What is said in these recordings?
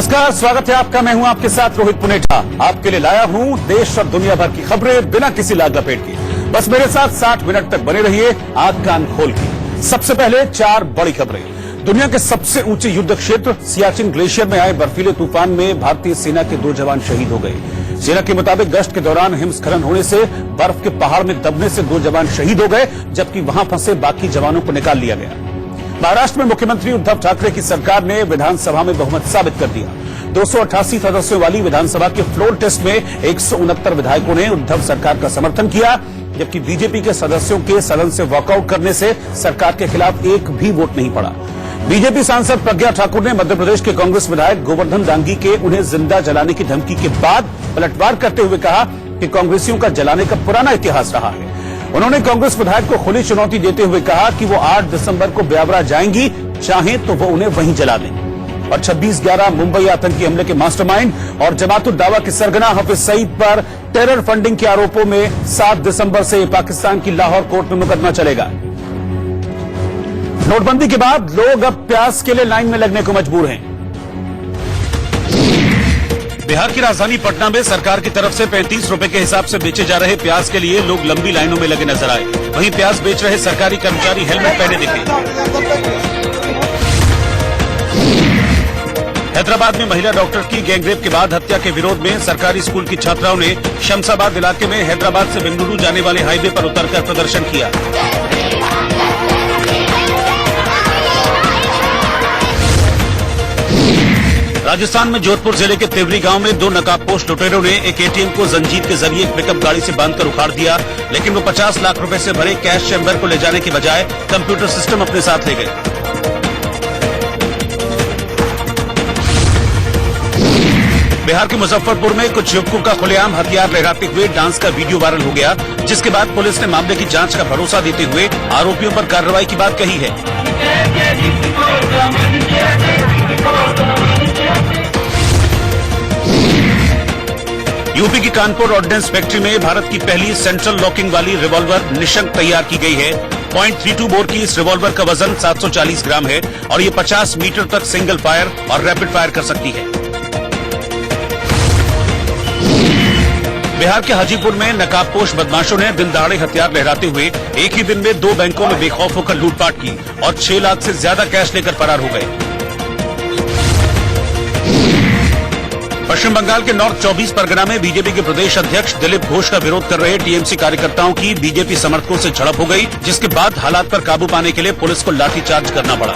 नमस्कार, स्वागत है आपका। मैं हूं आपके साथ रोहित पुनेठा। आपके लिए लाया हूं देश और दुनिया भर की खबरें बिना किसी लाग लपेट के। बस मेरे साथ 60 मिनट तक बने रहिए आंख कान खोल के। सबसे पहले 4 बड़ी खबरें। दुनिया के सबसे ऊंचे युद्ध क्षेत्र सियाचिन ग्लेशियर में आए बर्फीले तूफान में भारतीय सेना के 2 जवान शहीद हो गए। सेना के मुताबिक गश्त के दौरान हिमस्खलन होने से बर्फ के पहाड़ में दबने से 2 जवान शहीद हो गए, जबकि वहां फंसे बाकी जवानों को निकाल लिया गया। महाराष्ट्र में मुख्यमंत्री उद्धव ठाकरे की सरकार ने विधानसभा में बहुमत साबित कर दिया। 288 सदस्यों वाली विधानसभा के फ्लोर टेस्ट में 169 विधायकों ने उद्धव सरकार का समर्थन किया, जबकि बीजेपी के सदस्यों के सदन से वॉकआउट करने से सरकार के खिलाफ एक भी वोट नहीं पड़ा। बीजेपी सांसद प्रज्ञा ठाकुर ने मध्य प्रदेश के कांग्रेस विधायक गोवर्धन डांगी के उन्हें जिंदा जलाने की धमकी के बाद पलटवार करते हुए कहा कि कांग्रेसियों का जलाने का पुराना इतिहास रहा है। उन्होंने कांग्रेस विधायक को खुली चुनौती देते हुए कहा कि वो 8 दिसंबर को ब्यावरा जाएंगी, चाहें तो वो उन्हें वहीं जला दें। और 26/11 मुंबई आतंकी हमले के मास्टरमाइंड और जमातुल दावा के सरगना हाफिज सईद पर टेरर फंडिंग के आरोपों में 7 दिसंबर से पाकिस्तान की लाहौर कोर्ट में मुकदमा चलेगा। नोटबंदी के बाद लोग अब प्याज के लिए लाइन में लगने को मजबूर हैं। बिहार की राजधानी पटना में सरकार की तरफ से 35 रुपए के हिसाब से बेचे जा रहे प्याज के लिए लोग लंबी लाइनों में लगे नजर आए। वहीं प्याज बेच रहे सरकारी कर्मचारी हेलमेट पहने दिखे। हैदराबाद में महिला डॉक्टर की गैंगरेप के बाद हत्या के विरोध में सरकारी स्कूल की छात्राओं ने शमशाबाद इलाके में हैदराबाद से बेंगलुरु जाने वाले हाईवे पर उतरकर प्रदर्शन किया। राजस्थान में जोधपुर जिले के तिवरी गांव में 2 नकाबपोश लुटेरों ने एक एटीएम को जंजीर के जरिए एक पिकअप गाड़ी से बांधकर उखाड़ दिया, लेकिन वो 50 लाख रुपए से भरे कैश चैम्बर को ले जाने के बजाय कंप्यूटर सिस्टम अपने साथ ले गए। बिहार के मुजफ्फरपुर में कुछ युवकों का खुलेआम हथियार लहराते हुए डांस का वीडियो वायरल हो गया, जिसके बाद पुलिस ने मामले की जांच का भरोसा देते हुए आरोपियों पर कार्रवाई की बात कही है। यूपी की कानपुर ऑर्डिनेंस फैक्ट्री में भारत की पहली सेंट्रल लॉकिंग वाली रिवॉल्वर निशंक तैयार की गई है। .32 बोर की इस रिवॉल्वर का वजन 740 ग्राम है और ये 50 मीटर तक सिंगल फायर और रैपिड फायर कर सकती है। बिहार के हाजीपुर में नकाबपोश बदमाशों ने दिन दहाड़े हथियार लहराते हुए एक ही दिन में 2 बैंकों में बेखौफ होकर लूटपाट की और 6 लाख से ज्यादा कैश लेकर फरार हो गए। पश्चिम बंगाल के नॉर्थ 24 परगना में बीजेपी के प्रदेश अध्यक्ष दिलीप घोष का विरोध कर रहे टीएमसी कार्यकर्ताओं की बीजेपी समर्थकों से झड़प हो गई, जिसके बाद हालात पर काबू पाने के लिए पुलिस को लाठीचार्ज करना पड़ा।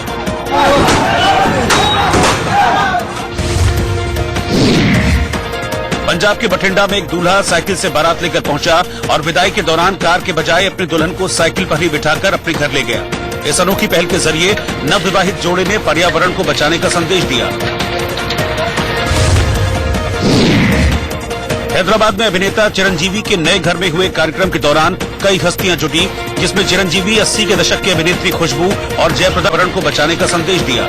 पंजाब के बठिंडा में एक दूल्हा साइकिल से बारात लेकर पहुंचा और विदाई के दौरान कार के बजाय अपनी दुल्हन को साइकिल पर ही बिठाकर अपने घर ले गया। इस अनोखी पहल के जरिए नवविवाहित जोड़े ने पर्यावरण को बचाने का संदेश दिया। हैदराबाद में अभिनेता चिरंजीवी के नए घर में हुए कार्यक्रम के दौरान कई हस्तियां जुटी, जिसमें चिरंजीवी 80 के दशक की अभिनेत्री खुशबू और जयप्रदा पर्यावरण को बचाने का संदेश दिया।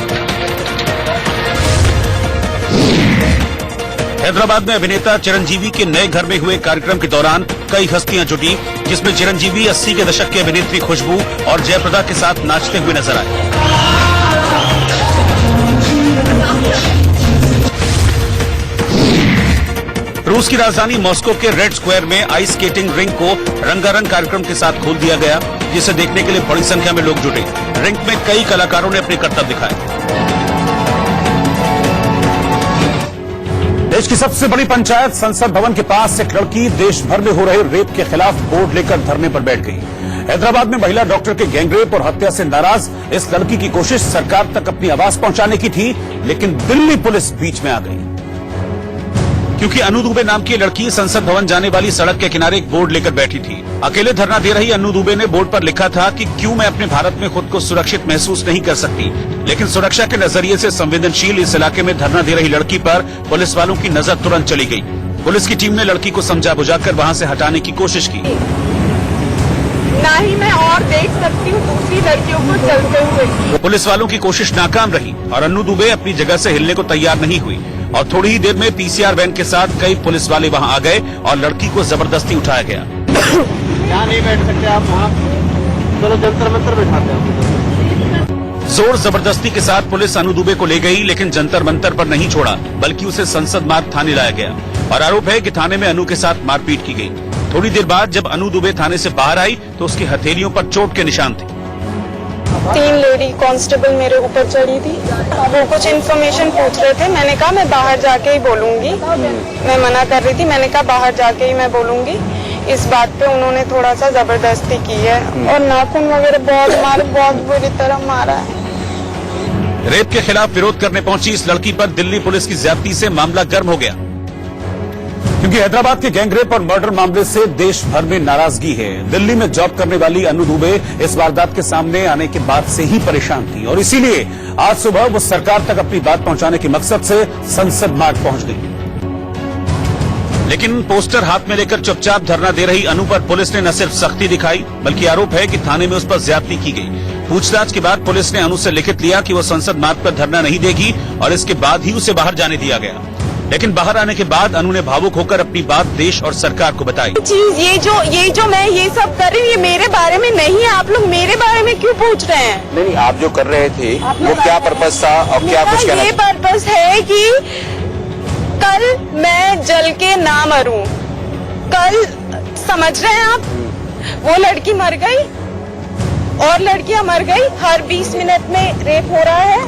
हैदराबाद में अभिनेता चिरंजीवी के नए घर में हुए कार्यक्रम के दौरान कई हस्तियां जुटी, जिसमें चिरंजीवी 80 के दशक की अभिनेत्री खुशबू और जयप्रदा के साथ नाचते हुए नजर आए। रूस की राजधानी मॉस्को के रेड स्क्वायर में आइस स्केटिंग रिंक को रंगारंग कार्यक्रम के साथ खोल दिया गया, जिसे देखने के लिए बड़ी संख्या में लोग जुटे। रिंक में कई कलाकारों ने अपने करतब दिखाए। देश की सबसे बड़ी पंचायत संसद भवन के पास एक लड़की देश भर में हो रहे रेप के खिलाफ बोर्ड लेकर धरने पर बैठ गई। हैदराबाद में महिला डॉक्टर के गैंगरेप और हत्या से नाराज इस लड़की की कोशिश सरकार तक अपनी आवाज पहुंचाने की थी, लेकिन दिल्ली पुलिस बीच में आ गई, क्योंकि अनु दुबे नाम की लड़की संसद भवन जाने वाली सड़क के किनारे एक बोर्ड लेकर बैठी थी। अकेले धरना दे रही अनु दुबे ने बोर्ड पर लिखा था कि क्यों मैं अपने भारत में खुद को सुरक्षित महसूस नहीं कर सकती, लेकिन सुरक्षा के नजरिए से संवेदनशील इस इलाके में धरना दे रही लड़की पर पुलिस वालों की नजर तुरंत चली गई। पुलिस की टीम ने लड़की को समझा बुझाकर वहां से हटाने की कोशिश की। ना ही मैं और देख सकती हूँ दूसरी लड़कियों को चलते हुए। पुलिस वालों की कोशिश नाकाम रही और अनु दुबे अपनी जगह से हिलने को तैयार नहीं हुई और थोड़ी ही देर में पीसीआर वैन के साथ कई पुलिस वाले वहां आ गए और लड़की को जबरदस्ती उठाया गया। यहाँ नहीं बैठ सकते आप, वहाँ चलो जंतर मंतर बैठाते हैं। जोर जबरदस्ती के साथ पुलिस अनु दुबे को ले गई, लेकिन जंतर मंतर पर नहीं छोड़ा, बल्कि उसे संसद मार्ग थाने लाया गया और आरोप है कि थाने में अनु के साथ मारपीट की गई। थोड़ी देर बाद जब अनु दुबे थाने से बाहर आई तो उसकी हथेलियों पर चोट के निशान थे। 3 लेडी कांस्टेबल मेरे ऊपर चढ़ी थी। वो कुछ इन्फॉर्मेशन पूछ रहे थे। मैंने कहा मैं बाहर जाके ही बोलूंगी। मैं मना कर रही थी। मैंने कहा बाहर जाके ही मैं बोलूंगी। इस बात पे उन्होंने थोड़ा सा जबरदस्ती की है और नाखून वगैरह बहुत बुरी तरह मारा है। रेप के खिलाफ विरोध करने पहुंची इस लड़की पर दिल्ली पुलिस की ज्यादती से मामला गर्म हो गया, क्योंकि हैदराबाद के गैंगरेप और मर्डर मामले से देश भर में नाराजगी है। दिल्ली में जॉब करने वाली अनु दुबे इस वारदात के सामने आने के बाद से ही परेशान थी और इसीलिए आज सुबह वो सरकार तक अपनी बात पहुंचाने के मकसद से संसद मार्ग पहुंच गई। लेकिन पोस्टर हाथ में लेकर चुपचाप धरना दे रही अनु पर पुलिस ने न सिर्फ सख्ती दिखाई, बल्कि आरोप है कि थाने में उस पर ज्यादती की गई। पूछताछ के बाद पुलिस ने अनु से लिखित लिया कि वो संसद मार्ग पर धरना नहीं देगी और इसके बाद ही उसे बाहर जाने दिया गया। लेकिन बाहर आने के बाद अनु ने भावुक होकर अपनी बात देश और सरकार को बताई। चीज ये जो मैं ये सब कर रही हूँ, ये मेरे बारे में नहीं है। आप लोग मेरे बारे में क्यों पूछ रहे हैं? नहीं, आप जो कर रहे थे वो क्या पर्पस था और क्या कुछ कहना? ये पर्पस है कि कल मैं जल के ना मरूं। कल समझ रहे हैं आप, वो लड़की मर गई और लड़कियां मर गई। हर 20 मिनट में रेप हो रहा है।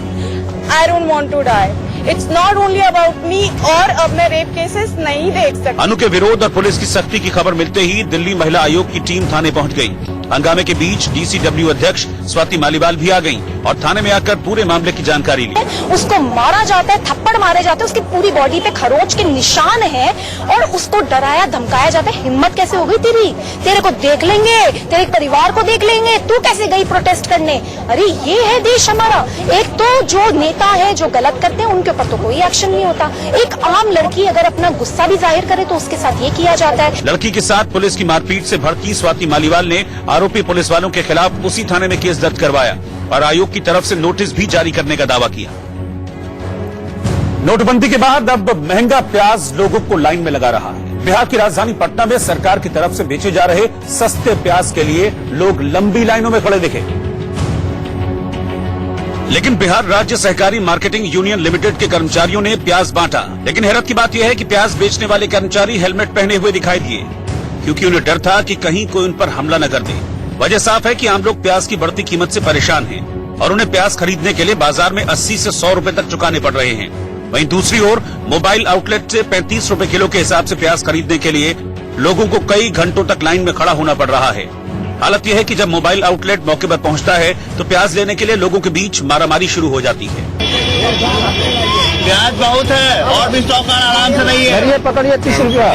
I don't want to die. It's not only about me. और अब मैं रेप केसेस नहीं देख सकती। अनु के विरोध और पुलिस की सख्ती की खबर मिलते ही दिल्ली महिला आयोग की टीम थाने पहुंच गई। हंगामे के बीच डीसीडब्ल्यू अध्यक्ष स्वाति मालीवाल भी आ गईं और थाने में आकर पूरे मामले की जानकारी ली। उसको मारा जाता है, थप्पड़ मारे जाते हैं, उसकी पूरी बॉडी पे खरोच के निशान हैं और उसको डराया धमकाया जाता है। हिम्मत कैसे हो गई तेरी? तेरे को देख लेंगे, तेरे परिवार को देख लेंगे, तू कैसे गई प्रोटेस्ट करने? अरे ये है देश हमारा। एक तो जो नेता है जो गलत करते हैं उनके ऊपर तो कोई एक्शन नहीं होता। एक आम लड़की अगर अपना गुस्सा भी जाहिर करे तो उसके साथ ये किया जाता है। लड़की के साथ पुलिस की मारपीट से भड़की स्वाति मालीवाल ने आरोपी पुलिस वालों के खिलाफ उसी थाने में केस दर्ज करवाया और आयोग की तरफ से नोटिस भी जारी करने का दावा किया। नोटबंदी के बाद अब महंगा प्याज लोगों को लाइन में लगा रहा है। बिहार की राजधानी पटना में सरकार की तरफ से बेचे जा रहे सस्ते प्याज के लिए लोग लंबी लाइनों में खड़े दिखे। लेकिन बिहार राज्य सहकारी मार्केटिंग यूनियन लिमिटेड के कर्मचारियों ने प्याज बांटा। लेकिन हैरत की बात यह है कि प्याज बेचने वाले कर्मचारी हेलमेट पहने हुए दिखाई दिए, क्योंकि उन्हें डर था कि कहीं कोई उन पर हमला न कर दे। वजह साफ है कि आम लोग प्याज की बढ़ती कीमत से परेशान हैं और उन्हें प्याज खरीदने के लिए बाजार में 80 से 100 रुपए तक चुकाने पड़ रहे हैं। वहीं दूसरी ओर मोबाइल आउटलेट से 35 रुपए किलो के हिसाब से प्याज खरीदने के लिए लोगों को कई घंटों तक लाइन में खड़ा होना पड़ रहा है। हालत यह है कि जब मोबाइल आउटलेट मौके पर पहुंचता है तो प्याज लेने के लिए लोगों के बीच मारामारी शुरू हो जाती है। प्याज बहुत है और भी स्टॉक आराम से नहीं है। पकड़िए 30 रुपया।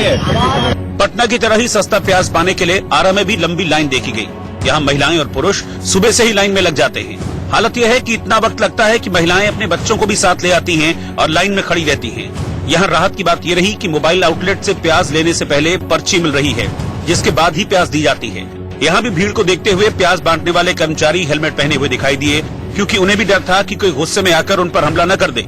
पटना की तरह ही सस्ता प्याज पाने के लिए आरा में भी लंबी लाइन देखी गई। यहाँ महिलाएं और पुरुष सुबह से ही लाइन में लग जाते हैं। हालत यह है कि इतना वक्त लगता है कि महिलाएं अपने बच्चों को भी साथ ले आती हैं और लाइन में खड़ी रहती हैं। यहाँ राहत की बात यह रही कि मोबाइल आउटलेट से प्याज लेने से पहले पर्ची मिल रही है, जिसके बाद ही प्याज दी जाती है। यहाँ भी भीड़ को देखते हुए प्याज बांटने वाले कर्मचारी हेलमेट पहने हुए दिखाई दिए, क्योंकि उन्हें भी डर था कि कोई गुस्से में आकर उन पर हमला न कर दे।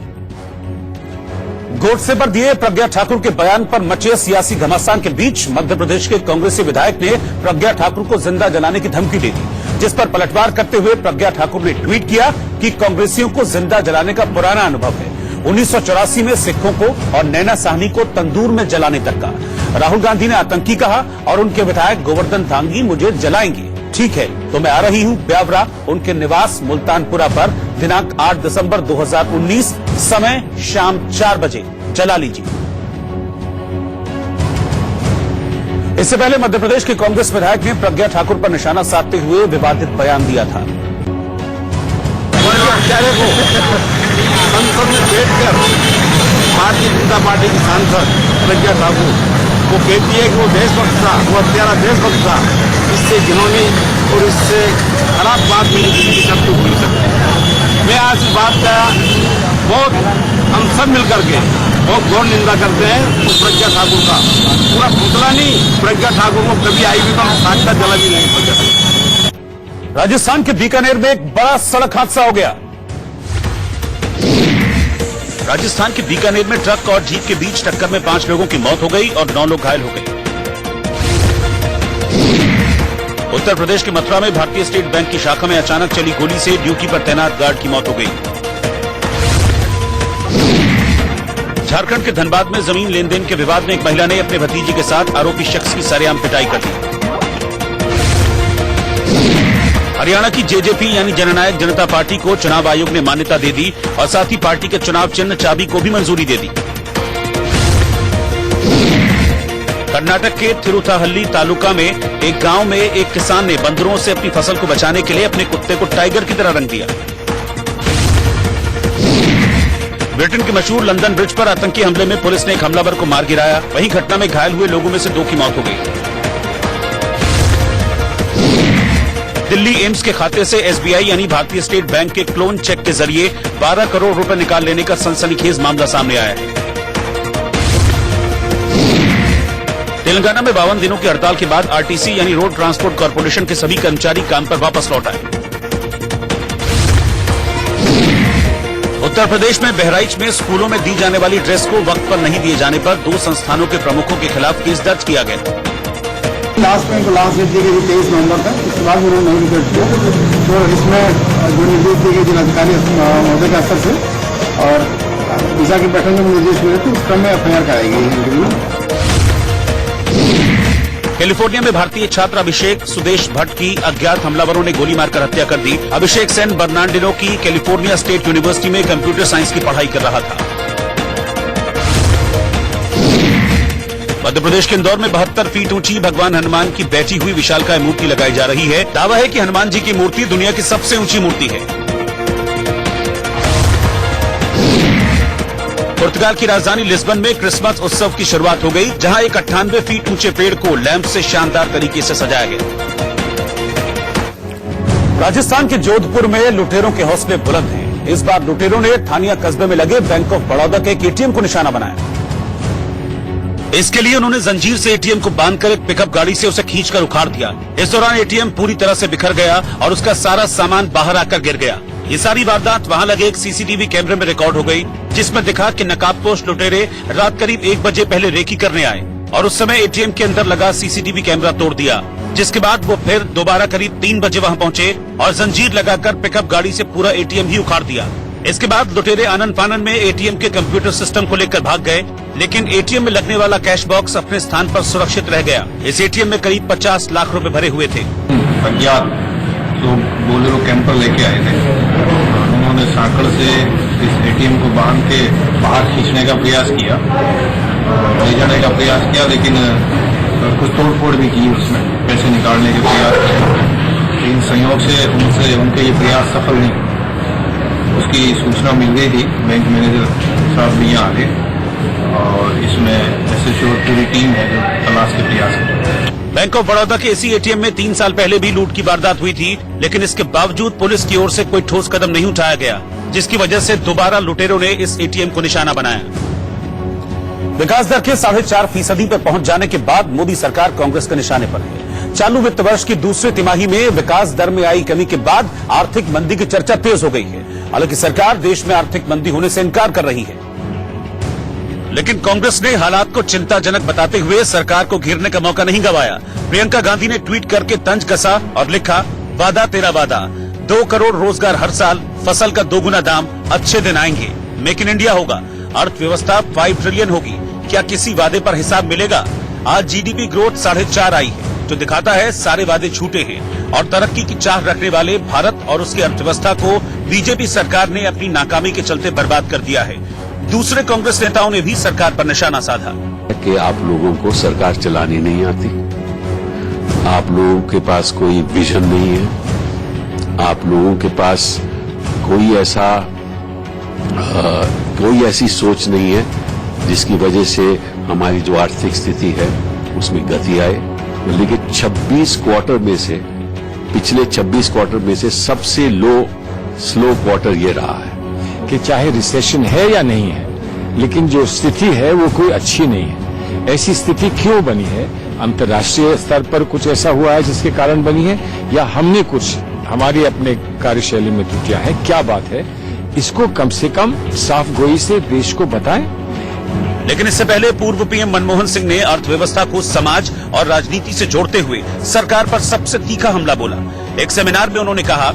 गोडसे पर दिए प्रज्ञा ठाकुर के बयान पर मचे सियासी घमासान के बीच मध्य प्रदेश के कांग्रेसी विधायक ने प्रज्ञा ठाकुर को जिंदा जलाने की धमकी दे दी, जिस पर पलटवार करते हुए प्रज्ञा ठाकुर ने ट्वीट किया कि कांग्रेसियों को जिंदा जलाने का पुराना अनुभव है। 1984 में सिखों को और नैना साहनी को तंदूर में जलाने तक का। राहुल गांधी ने आतंकी कहा और उनके विधायक गोवर्धन धांगी मुझे जलाएंगे। ठीक है, तो मैं आ रही हूं ब्यावरा उनके निवास मुल्तानपुरा पर दिनांक 8 दिसंबर 2019, समय शाम 4 बजे, जला लीजिए। इससे पहले मध्य प्रदेश के कांग्रेस विधायक ने प्रज्ञा ठाकुर पर निशाना साधते हुए विवादित बयान दिया था। संसद में बैठकर भारतीय जनता पार्टी की सांसद प्रज्ञा ठाकुर वो कहती है कि वो देशभक्त था, वो हत्यारा देशभक्त था, इससे घिनौनी और इससे खराब बात मेरी जिंदगी सबको भूल सकती। मैं आज इस बात का बहुत हम सब मिलकर के बहुत घोर निंदा करते हैं उस प्रज्ञा ठाकुर का। पूरा पुतला नहीं, प्रज्ञा ठाकुर को कभी आई भी तो साक्षात जला भी नहीं पड़। राजस्थान के बीकानेर में एक बड़ा सड़क हादसा हो गया। राजस्थान के बीकानेर में ट्रक और जीप के बीच टक्कर में 5 लोगों की मौत हो गई और 9 लोग घायल हो गए। उत्तर प्रदेश के मथुरा में भारतीय स्टेट बैंक की शाखा में अचानक चली गोली से ड्यूटी पर तैनात गार्ड की मौत हो गई। झारखंड के धनबाद में जमीन लेन देन के विवाद में एक महिला ने अपने भतीजे के साथ आरोपी शख्स की सरेआम पिटाई कर दी। हरियाणा की जेजेपी यानी जननायक जनता पार्टी को चुनाव आयोग ने मान्यता दे दी और साथ ही पार्टी के चुनाव चिन्ह चाबी को भी मंजूरी दे दी। कर्नाटक के थिरुथाहल्ली तालुका में एक गांव में एक किसान ने बंदरों से अपनी फसल को बचाने के लिए अपने कुत्ते को टाइगर की तरह रंग दिया। ब्रिटेन के मशहूर लंदन ब्रिज पर आतंकी हमले में पुलिस ने एक हमलावर को मार गिराया। वहीं घटना में घायल हुए लोगों में से 2 की मौत हो गई। दिल्ली एम्स के खाते से एसबीआई यानी भारतीय स्टेट बैंक के क्लोन चेक के जरिए 12 करोड़ रुपए निकाल लेने का सनसनीखेज मामला सामने आया है। तेलंगाना में 52 दिनों की हड़ताल के बाद आरटीसी यानी रोड ट्रांसपोर्ट कॉर्पोरेशन के सभी कर्मचारी काम पर वापस लौट आए। उत्तर प्रदेश में बहराइच में स्कूलों में दी जाने वाली ड्रेस को वक्त पर नहीं दिए जाने पर 2 संस्थानों के प्रमुखों के खिलाफ केस दर्ज किया गया। लास्ट में लास्ट डेट दी गई 23 नवंबर तक, उसके बाद उन्होंने नहीं रिपोर्ट किया। तो इसमें जो निर्देश दिए गए जिलाधिकारी महोदय के स्तर से और दिशा की बैठक में निर्देश हुए थे, उस क्रम में एफआईआर कराई गई। कैलिफोर्निया में भारतीय छात्र अभिषेक सुदेश भट्ट की अज्ञात हमलावरों ने गोली मारकर हत्या कर दी। अभिषेक सैन बर्नार्डिनो की कैलिफोर्निया स्टेट यूनिवर्सिटी में कंप्यूटर साइंस की पढ़ाई कर रहा था। मध्य प्रदेश के इंदौर में 72 फीट ऊंची भगवान हनुमान की बैठी हुई विशालकाय मूर्ति लगाई जा रही है। दावा है कि हनुमान जी की मूर्ति दुनिया की सबसे ऊंची मूर्ति है। पुर्तगाल की राजधानी लिस्बन में क्रिसमस उत्सव की शुरुआत हो गई, जहां एक 98 फीट ऊंचे पेड़ को लैंप से शानदार तरीके से सजाया गया। राजस्थान के जोधपुर में लुटेरों के हौसले बुलंद हैं। इस बार लुटेरों ने थानिया कस्बे में लगे बैंक ऑफ बड़ौदा के एक एटीएम को निशाना बनाया। इसके लिए उन्होंने जंजीर से एटीएम को बांधकर एक पिकअप गाड़ी से उसे खींचकर उखाड़ दिया। इस दौरान एटीएम पूरी तरह से बिखर गया और उसका सारा सामान बाहर आकर गिर गया। ये सारी वारदात वहां लगे एक सीसीटीवी कैमरे में रिकॉर्ड हो गई, जिसमें दिखा कि नकाबपोश लुटेरे रात करीब 1 बजे पहले रेकी करने आए और उस समय एटीएम के अंदर लगा सीसीटीवी कैमरा तोड़ दिया। जिसके बाद वो फिर दोबारा करीब 3 बजे वहां पहुंचे और जंजीर लगाकर पिकअप गाड़ी से पूरा एटीएम ही उखाड़ दिया। इसके बाद लुटेरे आनन फानन में एटीएम के कंप्यूटर सिस्टम को लेकर भाग गए, लेकिन एटीएम में लगने वाला कैश बॉक्स अपने स्थान पर सुरक्षित रह गया। इस एटीएम में करीब 50 लाख रुपए भरे हुए थे। अज्ञात लोग बोलेरो कैंपर लेके आए थे। उन्होंने सांकड़ से इस एटीएम को बांध के बाहर खींचने का प्रयास किया, ले जाने का प्रयास किया, लेकिन कुछ तोड़फोड़ भी की, उसमें पैसे निकालने के प्रयास किए। लेकिन संयोग से उनके ये प्रयास सफल नहीं। उसकी सूचना मिल गई थी, बैंक मैनेजर साहब भी यहाँ आ गए और इसमें एसएचओ पूरी टीम है जो तलाश के प्रयास कर रही है। बैंक ऑफ बड़ौदा के इसी एटीएम में 3 साल पहले भी लूट की वारदात हुई थी, लेकिन इसके बावजूद पुलिस की ओर से कोई ठोस कदम नहीं उठाया गया, जिसकी वजह से दोबारा लुटेरों ने इस एटीएम को निशाना बनाया। विकास दर के 4.5% पर पहुंच जाने के बाद मोदी सरकार कांग्रेस के निशाने पर है। चालू वित्त वर्ष की दूसरी तिमाही में विकास दर में आई कमी के बाद आर्थिक मंदी की चर्चा तेज हो गई है। हालांकि सरकार देश में आर्थिक मंदी होने से इनकार कर रही है, लेकिन कांग्रेस ने हालात को चिंताजनक बताते हुए सरकार को घेरने का मौका नहीं गंवाया। प्रियंका गांधी ने ट्वीट करके तंज कसा और लिखा, वादा तेरा वादा, 2 करोड़ रोजगार हर साल, फसल का 2 गुना दाम, अच्छे दिन आएंगे, मेक इन इंडिया होगा, अर्थव्यवस्था 5 ट्रिलियन होगी। क्या किसी वादे पर हिसाब मिलेगा? आज जीडीपी ग्रोथ 4.5 आई है, जो दिखाता है सारे वादे झूठे हैं और तरक्की की चाह रखने वाले भारत और उसकी अर्थव्यवस्था को बीजेपी सरकार ने अपनी नाकामी के चलते बर्बाद कर दिया है। दूसरे कांग्रेस नेताओं ने भी सरकार पर निशाना साधा कि आप लोगों को सरकार चलानी नहीं आती, आप लोगों के पास कोई विजन नहीं है, आप लोगों के पास कोई ऐसी सोच नहीं है जिसकी वजह से हमारी जो आर्थिक स्थिति है उसमें गति आए। लेकिन 26 क्वार्टर में से, पिछले 26 क्वार्टर में से सबसे स्लो क्वार्टर ये रहा है कि चाहे रिसेशन है या नहीं है, लेकिन जो स्थिति है वो कोई अच्छी नहीं है। ऐसी स्थिति क्यों बनी है? अंतर्राष्ट्रीय स्तर पर कुछ ऐसा हुआ है जिसके कारण बनी है, या हमने कुछ हमारी अपने कार्यशैली में त्रुटियां हैं? क्या बात है, इसको कम से कम साफ गोई से देश को बताएं। लेकिन इससे पहले पूर्व पीएम मनमोहन सिंह ने अर्थव्यवस्था को समाज और राजनीति से जोड़ते हुए सरकार पर सबसे तीखा हमला बोला। एक सेमिनार में उन्होंने कहा,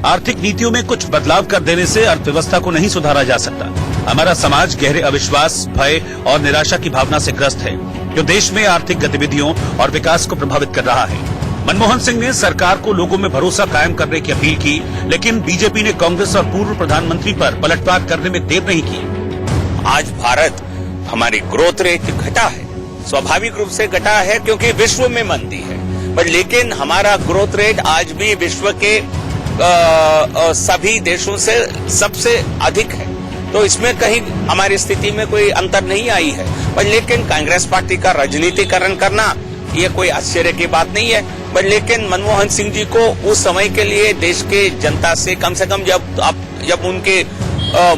आर्थिक नीतियों में कुछ बदलाव कर देने से अर्थव्यवस्था को नहीं सुधारा जा सकता। हमारा समाज गहरे अविश्वास, भय और निराशा की भावना से ग्रस्त है, जो देश में आर्थिक गतिविधियों और विकास को प्रभावित कर रहा है। मनमोहन सिंह ने सरकार को लोगों में भरोसा कायम करने की अपील की, लेकिन बीजेपी ने कांग्रेस और पूर्व प्रधानमंत्री पर पलटवार करने में देर नहीं की। आज भारत हमारी ग्रोथ रेट घटा है, स्वाभाविक रूप से घटा है क्योंकि विश्व में मंदी है, पर लेकिन हमारा ग्रोथ रेट आज भी विश्व के सभी देशों से सबसे अधिक है। तो इसमें कहीं हमारी स्थिति में कोई अंतर नहीं आई है, पर लेकिन कांग्रेस पार्टी का राजनीतिकरण करना ये कोई आश्चर्य की बात नहीं है। पर लेकिन मनमोहन सिंह जी को उस समय के लिए देश के जनता से कम जब उनके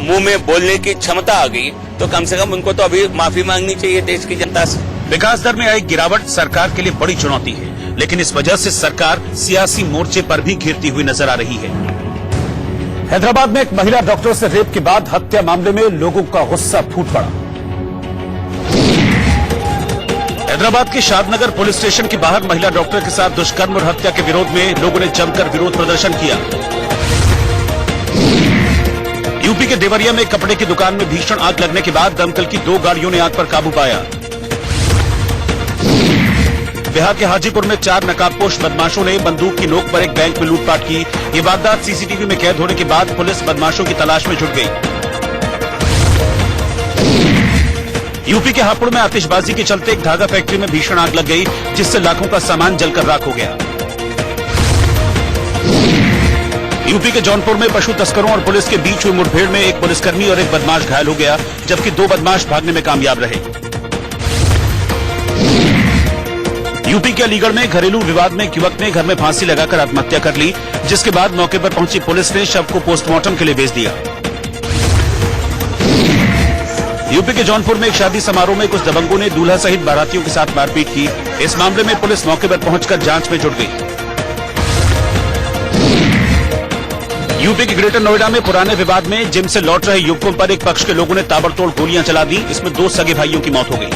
मुंह में बोलने की क्षमता आ गई तो कम से कम उनको तो अभी माफी मांगनी चाहिए देश की जनता से। विकास दर में आई गिरावट सरकार के लिए बड़ी चुनौती है, लेकिन इस वजह से सरकार सियासी मोर्चे पर भी घिरती हुई नजर आ रही है। हैदराबाद में एक महिला डॉक्टर से रेप के बाद हत्या मामले में लोगों का गुस्सा फूट पड़ा। हैदराबाद के शादनगर पुलिस स्टेशन के बाहर महिला डॉक्टर के साथ दुष्कर्म और हत्या के विरोध में लोगों ने जमकर विरोध प्रदर्शन किया। यूपी के देवरिया में कपड़े की दुकान में भीषण आग लगने के बाद दमकल की 2 गाड़ियों ने आग पर काबू पाया। बिहार के हाजीपुर में 4 नकाबपोश बदमाशों ने बंदूक की नोक पर एक बैंक में लूटपाट की। ये वारदात सीसीटीवी में कैद होने के बाद पुलिस बदमाशों की तलाश में जुट गई। यूपी के हापुड़ में आतिशबाजी के चलते एक धागा फैक्ट्री में भीषण आग लग गई, जिससे लाखों का सामान जलकर राख हो गया। यूपी के जौनपुर में पशु तस्करों और पुलिस के बीच हुई मुठभेड़ में एक पुलिसकर्मी और एक बदमाश घायल हो गया, जबकि 2 बदमाश भागने में कामयाब रहे। यूपी के अलीगढ़ में घरेलू विवाद में एक युवक ने घर में फांसी लगाकर आत्महत्या कर ली, जिसके बाद मौके पर पहुंची पुलिस ने शव को पोस्टमार्टम के लिए भेज दिया। यूपी के जौनपुर में एक शादी समारोह में कुछ दबंगों ने दूल्हा सहित बारातियों के साथ मारपीट की। इस मामले में पुलिस मौके पर पहुंचकर जांच में जुट गई। यूपी के ग्रेटर नोएडा में पुराने विवाद में जिम से लौट रहे युवकों पर एक पक्ष के लोगों ने ताबड़तोड़ गोलियां चला दी। इसमें 2 सगे भाइयों की मौत हो गई।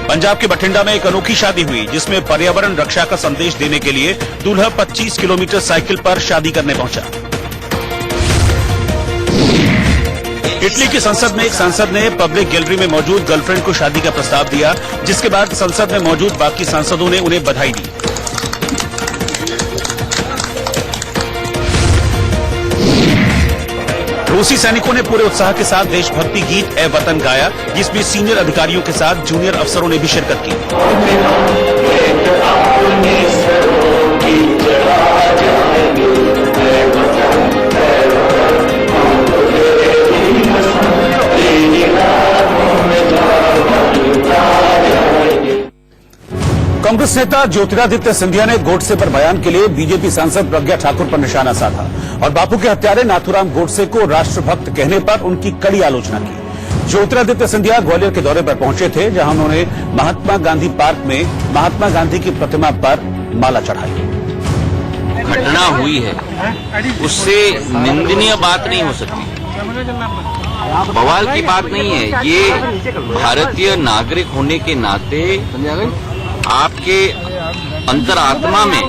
पंजाब के बठिंडा में एक अनोखी शादी हुई, जिसमें पर्यावरण रक्षा का संदेश देने के लिए दूल्हा 25 किलोमीटर साइकिल पर शादी करने पहुंचा। इटली की संसद में एक सांसद ने पब्लिक गैलरी में मौजूद गर्लफ्रेंड को शादी का प्रस्ताव दिया, जिसके बाद संसद में मौजूद बाकी सांसदों ने उन्हें बधाई दी। रूसी सैनिकों ने पूरे उत्साह के साथ देशभक्ति गीत ए वतन गाया, जिसमें सीनियर अधिकारियों के साथ जूनियर अफसरों ने भी शिरकत की। कांग्रेस नेता ज्योतिरादित्य सिंधिया ने गोडसे पर बयान के लिए बीजेपी सांसद प्रज्ञा ठाकुर पर निशाना साधा और बापू के हत्यारे नाथूराम गोडसे को राष्ट्रभक्त कहने पर उनकी कड़ी आलोचना की। ज्योतिरादित्य सिंधिया ग्वालियर के दौरे पर पहुंचे थे, जहां उन्होंने महात्मा गांधी पार्क में महात्मा गांधी की प्रतिमा पर माला चढ़ाई। घटना हुई है, उससे निंदनीय बात नहीं हो सकती, बवाल की बात नहीं है। ये भारतीय नागरिक होने के नाते आपके अंतरात्मा में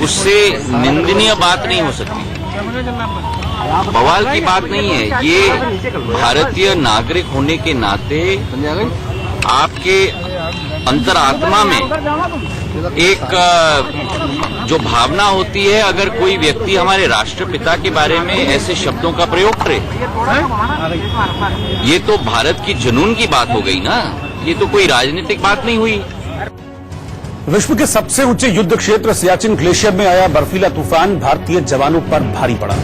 उससे निंदनीय बात नहीं हो सकती, बवाल की बात नहीं है। ये भारतीय नागरिक होने के नाते आपके अंतरात्मा में एक जो भावना होती है, अगर कोई व्यक्ति हमारे राष्ट्रपिता के बारे में ऐसे शब्दों का प्रयोग करे, ये तो भारत की जुनून की बात हो गई ना, ये तो कोई राजनीतिक बात नहीं हुई। विश्व के सबसे ऊंचे युद्ध क्षेत्र सियाचिन ग्लेशियर में आया बर्फीला तूफान भारतीय जवानों पर भारी पड़ा।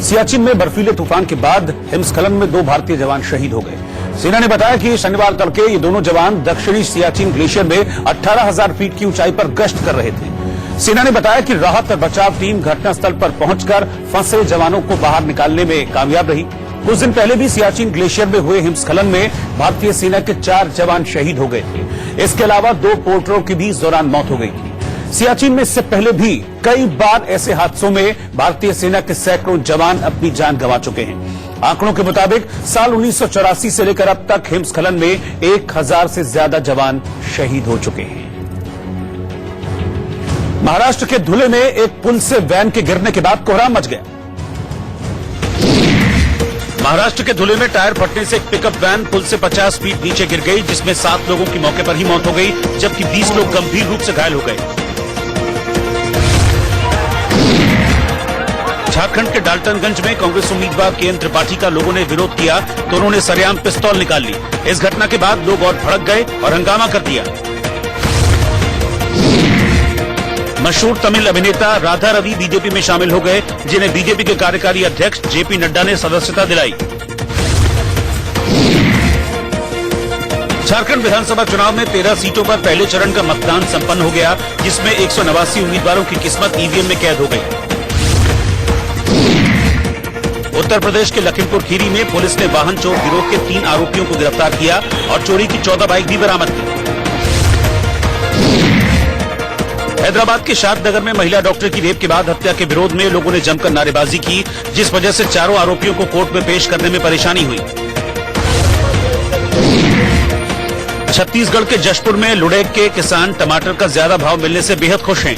सियाचिन में बर्फीले तूफान के बाद हिमस्खलन में 2 भारतीय जवान शहीद हो गए। सेना ने बताया कि शनिवार तड़के ये दोनों जवान दक्षिणी सियाचिन ग्लेशियर में 18,000 फीट की ऊंचाई पर गश्त कर रहे थे। सेना ने बताया कि राहत और बचाव टीम घटनास्थल पर पहुंचकर फंसे जवानों को बाहर निकालने में कामयाब रही। कुछ दिन पहले भी सियाचिन ग्लेशियर में हुए हिमस्खलन में भारतीय सेना के 4 जवान शहीद हो गए थे। इसके अलावा 2 पोर्टरों की भी इस दौरान मौत हो गई थी। सियाचिन में इससे पहले भी कई बार ऐसे हादसों में भारतीय सेना के सैकड़ों जवान अपनी जान गंवा चुके हैं। आंकड़ों के मुताबिक साल 1984 से लेकर अब तक हिमस्खलन में 1000 से ज्यादा जवान शहीद हो चुके हैं। महाराष्ट्र के धुले में एक पुल से वैन के गिरने के बाद कोहराम मच गया। महाराष्ट्र के धुले में टायर फटने से एक पिकअप वैन पुल से 50 फीट नीचे गिर गई, जिसमें 7 लोगों की मौके पर ही मौत हो गई, जबकि 20 लोग गंभीर रूप से घायल हो गए। झारखंड के डाल्टनगंज में कांग्रेस उम्मीदवार के.एन. त्रिपाठी का लोगों ने विरोध किया तो उन्होंने सरेआम पिस्तौल निकाल ली। इस घटना के बाद लोग और भड़क गए और हंगामा कर दिया। मशहूर तमिल अभिनेता राधा रवि बीजेपी में शामिल हो गए, जिन्हें बीजेपी के कार्यकारी अध्यक्ष जेपी नड्डा ने सदस्यता दिलाई। झारखंड विधानसभा चुनाव में 13 सीटों पर पहले चरण का मतदान संपन्न हो गया, जिसमें 189 उम्मीदवारों की किस्मत ईवीएम में कैद हो गई। उत्तर प्रदेश के लखीमपुर खीरी में पुलिस ने वाहन चोर गिरोह के 3 आरोपियों को गिरफ्तार किया और चोरी की 14 बाइक भी बरामद की। हैदराबाद के शादनगर में महिला डॉक्टर की रेप के बाद हत्या के विरोध में लोगों ने जमकर नारेबाजी की, जिस वजह से चारों आरोपियों को कोर्ट में पेश करने में परेशानी हुई। छत्तीसगढ़ के जशपुर में लुडेक के किसान टमाटर का ज्यादा भाव मिलने से बेहद खुश हैं।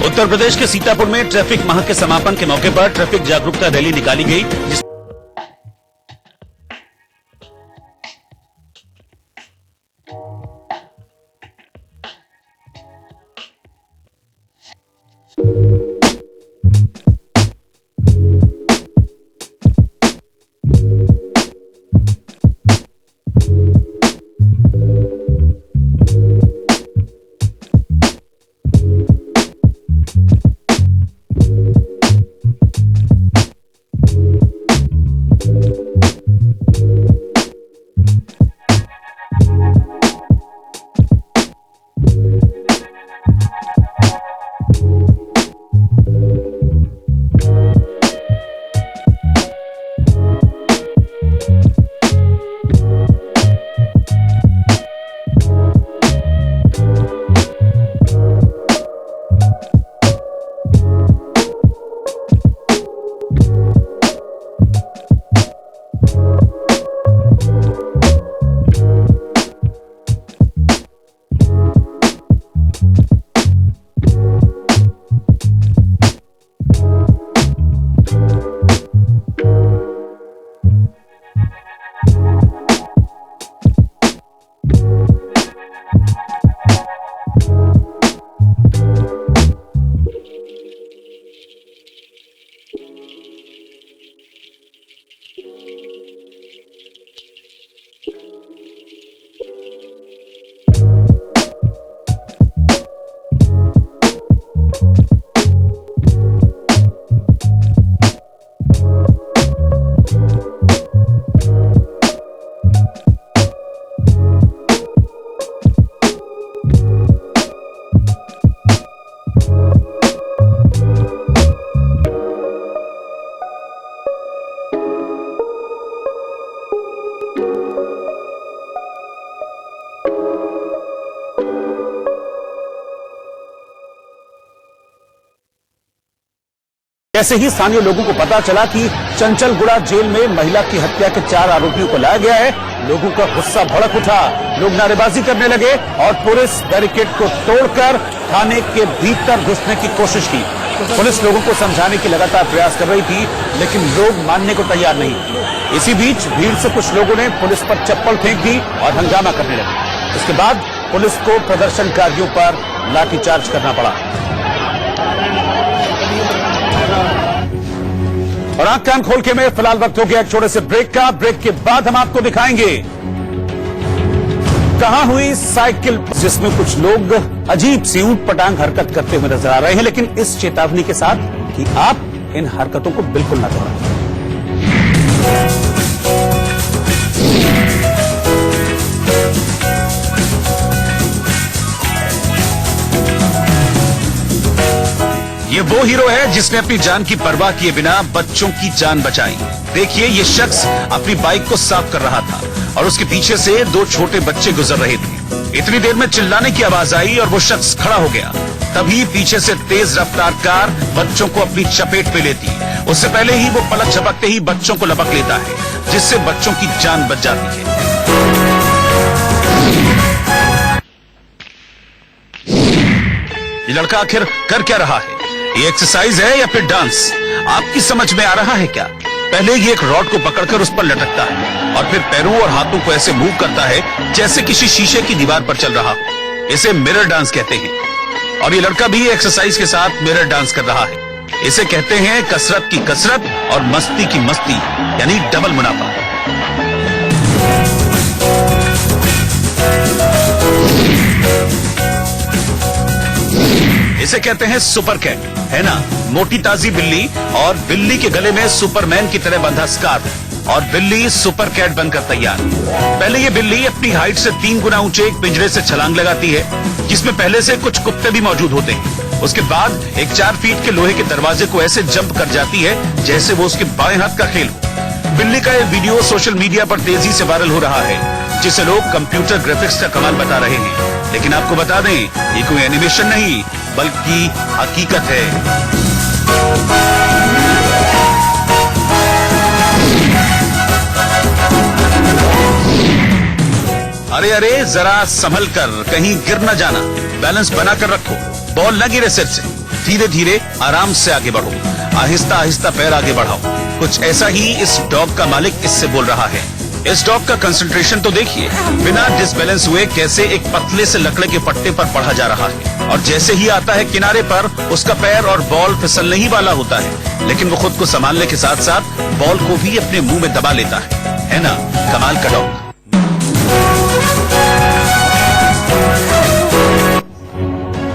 उत्तर प्रदेश के सीतापुर में ट्रैफिक माह के समापन के मौके पर ट्रैफिक जागरूकता रैली निकाली गई, जैसे ही स्थानीय लोगों को पता चला कि चंचलगुड़ा जेल में महिला की हत्या के 4 आरोपियों को लाया गया है, लोगों का गुस्सा भड़क उठा। लोग नारेबाजी करने लगे और पुलिस बैरिकेड को तोड़कर थाने के भीतर घुसने की कोशिश की। पुलिस लोगों को समझाने की लगातार प्रयास कर रही थी, लेकिन लोग मानने को तैयार नहीं। इसी बीच भीड़ से कुछ लोगों ने पुलिस पर चप्पल फेंक दी और हंगामा करने लगे। इसके बाद पुलिस को प्रदर्शनकारियों पर लाठीचार्ज करना पड़ा। और आंख कान खोल के में फिलहाल वक्त हो गया एक छोटे से ब्रेक का। ब्रेक के बाद हम आपको दिखाएंगे कहां हुई साइकिल, जिसमें कुछ लोग अजीब सी ऊट पटांग हरकत करते हुए नजर आ रहे हैं, लेकिन इस चेतावनी के साथ कि आप इन हरकतों को बिल्कुल न दोहराएं। ये वो हीरो है जिसने अपनी जान की परवाह किए बिना बच्चों की जान बचाई। देखिए, ये शख्स अपनी बाइक को साफ कर रहा था और उसके पीछे से 2 छोटे बच्चे गुजर रहे थे। इतनी देर में चिल्लाने की आवाज आई और वो शख्स खड़ा हो गया। तभी पीछे से तेज रफ्तार कार बच्चों को अपनी चपेट में लेती है। उससे पहले ही वो पलक झपकते ही बच्चों को लपक लेता है, जिससे बच्चों की जान बच जाती है। ये लड़का आखिर कर क्या रहा है? ये एक्सरसाइज है या फिर डांस? आपकी समझ में आ रहा है क्या? पहले ये एक रॉड को पकड़कर उस पर लटकता है और फिर पैरों और हाथों को ऐसे मूव करता है जैसे किसी शीशे की दीवार पर चल रहा हो। इसे मिरर डांस कहते हैं। और ये लड़का भी एक्सरसाइज के साथ मिरर डांस कर रहा है। इसे कहते हैं कसरत की कसरत और मस्ती की मस्ती, यानी डबल मुनाफा। इसे कहते हैं सुपर कैट, है ना? मोटी ताजी बिल्ली और बिल्ली के गले में सुपरमैन की तरह बंधा स्कार्फ और बिल्ली सुपर कैट बनकर तैयार। पहले ये बिल्ली अपनी हाइट से 3 गुना ऊंचे एक पिंजरे से छलांग लगाती है, जिसमें पहले से कुछ कुत्ते भी मौजूद होते हैं। उसके बाद एक 4 फीट के लोहे के दरवाजे को ऐसे जंप कर जाती है जैसे वो उसके बाएं हाथ का खेल हो। बिल्ली का ये वीडियो सोशल मीडिया पर तेजी से वायरल हो रहा है, जिसे लोग कंप्यूटर ग्राफिक्स का कमाल बता रहे हैं। लेकिन आपको बता दें, ये कोई एनिमेशन नहीं बल्कि हकीकत है। अरे अरे, जरा संभल कर, कहीं गिर न जाना। बैलेंस बना कर रखो, बॉल न गिरे सिर से। धीरे धीरे आराम से आगे बढ़ो, आहिस्ता आहिस्ता पैर आगे बढ़ाओ। कुछ ऐसा ही इस डॉग का मालिक इससे बोल रहा है। इस डॉग का कंसंट्रेशन तो देखिए, बिना डिसबैलेंस हुए कैसे एक पतले से लकड़े के पट्टे पर पढ़ा जा रहा है। और जैसे ही आता है किनारे पर, उसका पैर और बॉल फिसलने ही वाला होता है, लेकिन वो खुद को संभालने के साथ साथ बॉल को भी अपने मुंह में दबा लेता है ना? कमाल का डॉग।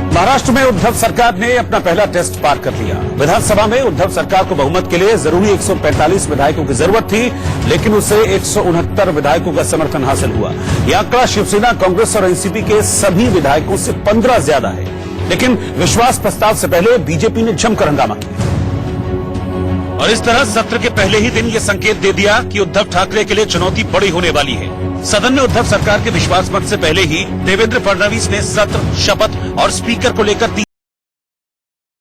महाराष्ट्र में उद्धव सरकार ने अपना पहला टेस्ट पार कर लिया। विधानसभा में उद्धव सरकार को बहुमत के लिए जरूरी 145 विधायकों की जरूरत थी, लेकिन उसे 169 विधायकों का समर्थन हासिल हुआ। यह आंकड़ा शिवसेना, कांग्रेस और एनसीपी के सभी विधायकों से 15 ज्यादा है। लेकिन विश्वास प्रस्ताव से पहले बीजेपी ने जमकर हंगामा किया और इस तरह सत्र के पहले ही दिन यह संकेत दे दिया कि उद्धव ठाकरे के लिए चुनौती बड़ी होने वाली है। सदन में उद्धव सरकार के विश्वास मत से पहले ही देवेंद्र फडणवीस ने सत्र, शपथ और स्पीकर को लेकर